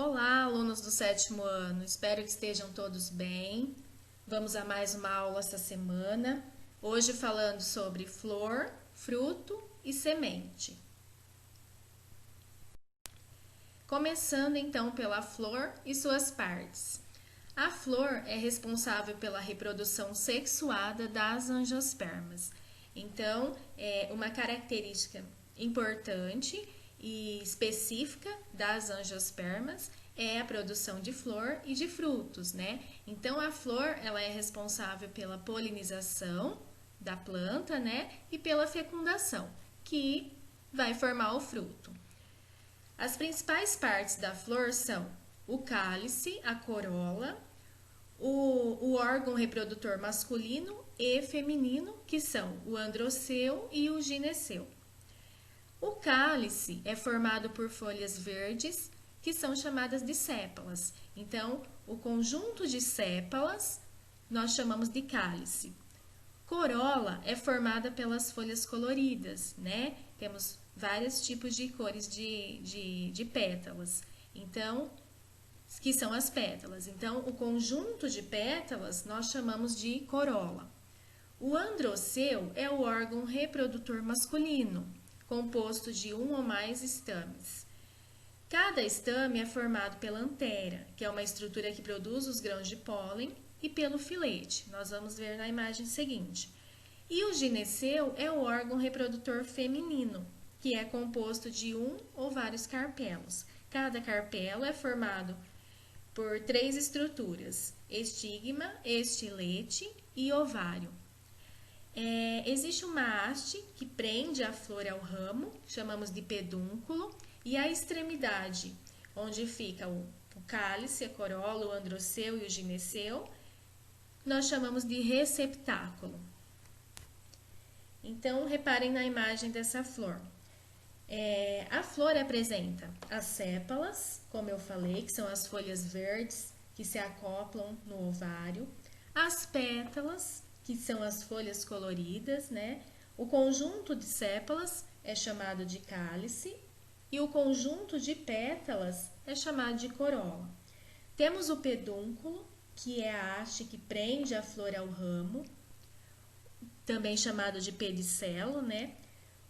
Olá, alunos do 7º ano, espero que estejam todos bem. Vamos a mais uma aula essa semana, hoje falando sobre flor, fruto e semente. Começando então pela flor e suas partes. A flor é responsável pela reprodução sexuada das angiospermas. Então, é uma característica importante e específica das angiospermas é a produção de flor e de frutos, né? Então, a flor ela é responsável pela polinização da planta, né? E pela fecundação, que vai formar o fruto. As principais partes da flor são o cálice, a corola, o órgão reprodutor masculino e feminino, que são o androceu e o gineceu. O cálice é formado por folhas verdes, que são chamadas de sépalas. Então, o conjunto de sépalas nós chamamos de cálice. Corola é formada pelas folhas coloridas, né? Temos vários tipos de cores de pétalas. Então, que são as pétalas. Então, o conjunto de pétalas nós chamamos de corola. O androceu é o órgão reprodutor masculino, composto de um ou mais estames. Cada estame é formado pela antera, que é uma estrutura que produz os grãos de pólen, e pelo filete. Nós vamos ver na imagem seguinte. E o gineceu é o órgão reprodutor feminino, que é composto de um ou vários carpelos. Cada carpelo é formado por 3 estruturas: estigma, estilete e ovário. Existe uma haste que prende a flor ao ramo, chamamos de pedúnculo, e a extremidade, onde fica o cálice, a corola, o androceu e o gineceu, nós chamamos de receptáculo. Então, reparem na imagem dessa flor. A flor apresenta as sépalas, como eu falei, que são as folhas verdes que se acoplam no ovário, as pétalas, que são as folhas coloridas, né? O conjunto de sépalas é chamado de cálice e o conjunto de pétalas é chamado de corola. Temos o pedúnculo, que é a haste que prende a flor ao ramo, também chamado de pedicelo, né?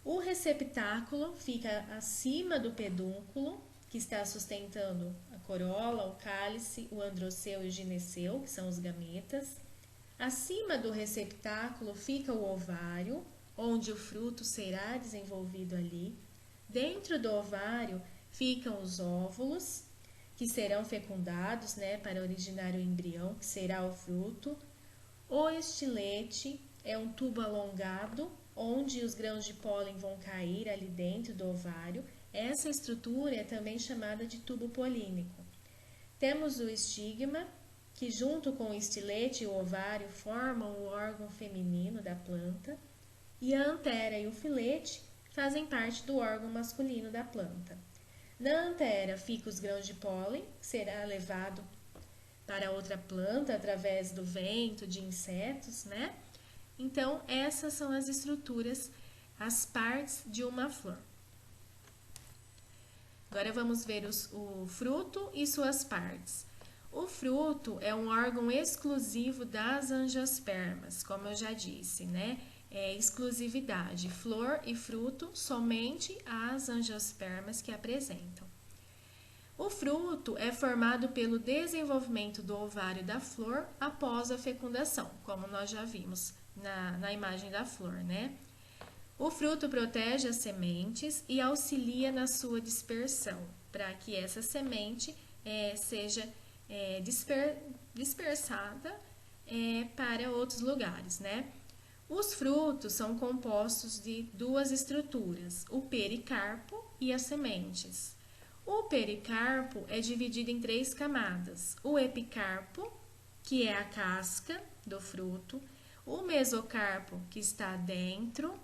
O receptáculo fica acima do pedúnculo, que está sustentando a corola, o cálice, o androceu e o gineceu, que são os gametas. Acima do receptáculo fica o ovário, onde o fruto será desenvolvido ali. Dentro do ovário ficam os óvulos, que serão fecundados, né, para originar o embrião, que será o fruto. O estilete é um tubo alongado, onde os grãos de pólen vão cair ali dentro do ovário. Essa estrutura é também chamada de tubo polínico. Temos o estigma, que junto com o estilete e o ovário formam o órgão feminino da planta, e a antera e o filete fazem parte do órgão masculino da planta. Na antera fica os grãos de pólen, que será levado para outra planta através do vento, de insetos, né? Então, essas são as estruturas, as partes de uma flor. Agora vamos ver o fruto e suas partes. O fruto é um órgão exclusivo das angiospermas, como eu já disse, né? É exclusividade, flor e fruto, somente as angiospermas que apresentam. O fruto é formado pelo desenvolvimento do ovário da flor após a fecundação, como nós já vimos na imagem da flor, né? O fruto protege as sementes e auxilia na sua dispersão, para que essa semente seja dispersada para outros lugares, né? Os frutos são compostos de 2 estruturas, o pericarpo e as sementes. O pericarpo é dividido em 3 camadas: o epicarpo, que é a casca do fruto, o mesocarpo, que está dentro,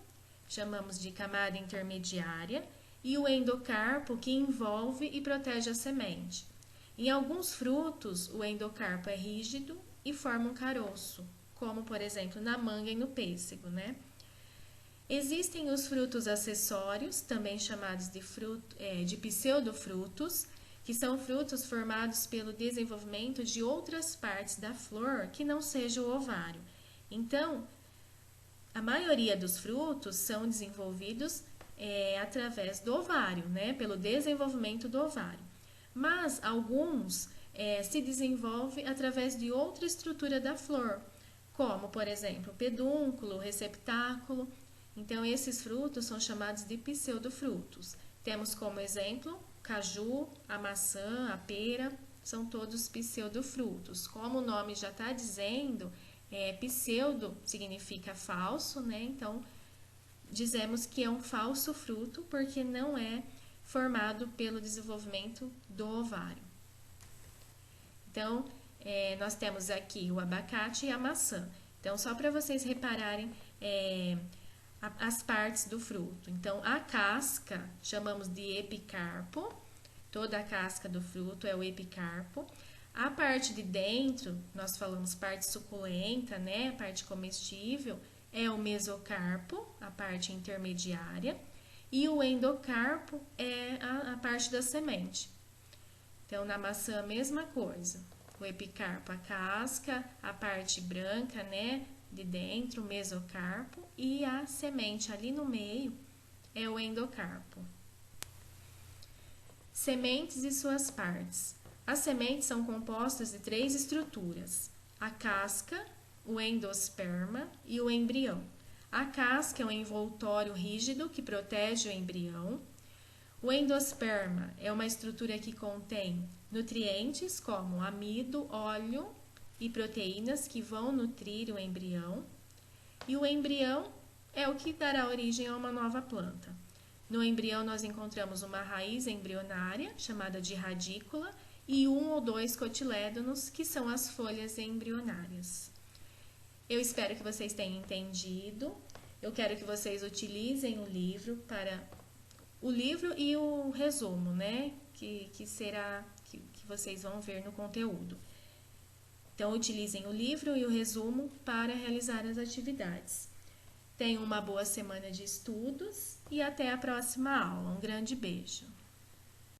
chamamos de camada intermediária, e o endocarpo, que envolve e protege a semente. Em alguns frutos, o endocarpo é rígido e forma um caroço, como, por exemplo, na manga e no pêssego, né? Existem os frutos acessórios, também chamados de pseudofrutos, que são frutos formados pelo desenvolvimento de outras partes da flor que não seja o ovário. Então, a maioria dos frutos são desenvolvidos através do ovário, né? Pelo desenvolvimento do ovário. Mas alguns se desenvolvem através de outra estrutura da flor, como, por exemplo, pedúnculo, receptáculo. Então, esses frutos são chamados de pseudofrutos. Temos como exemplo caju, a maçã, a pera, são todos pseudofrutos. Como o nome já está dizendo, pseudo significa falso, né? Então, dizemos que é um falso fruto porque não é formado pelo desenvolvimento do ovário. Então, nós temos aqui o abacate e a maçã. Então, só para vocês repararem as partes do fruto. Então, a casca chamamos de epicarpo. Toda a casca do fruto é o epicarpo. A parte de dentro, nós falamos parte suculenta, né? A parte comestível é o mesocarpo, a parte intermediária. E o endocarpo é a parte da semente. Então, na maçã, a mesma coisa. O epicarpo, a casca, a parte branca, né? De dentro, o mesocarpo, e a semente ali no meio é o endocarpo. Sementes e suas partes. As sementes são compostas de 3 estruturas: a casca, o endosperma e o embrião. A casca é um envoltório rígido que protege o embrião. O endosperma é uma estrutura que contém nutrientes como amido, óleo e proteínas que vão nutrir o embrião. E o embrião é o que dará origem a uma nova planta. No embrião nós encontramos uma raiz embrionária, chamada de radícula, e 1 ou 2 cotilédonos, que são as folhas embrionárias. Eu espero que vocês tenham entendido. Eu quero que vocês utilizem o livro e o resumo, né? Que vocês vão ver no conteúdo. Então, utilizem o livro e o resumo para realizar as atividades. Tenham uma boa semana de estudos e até a próxima aula. Um grande beijo!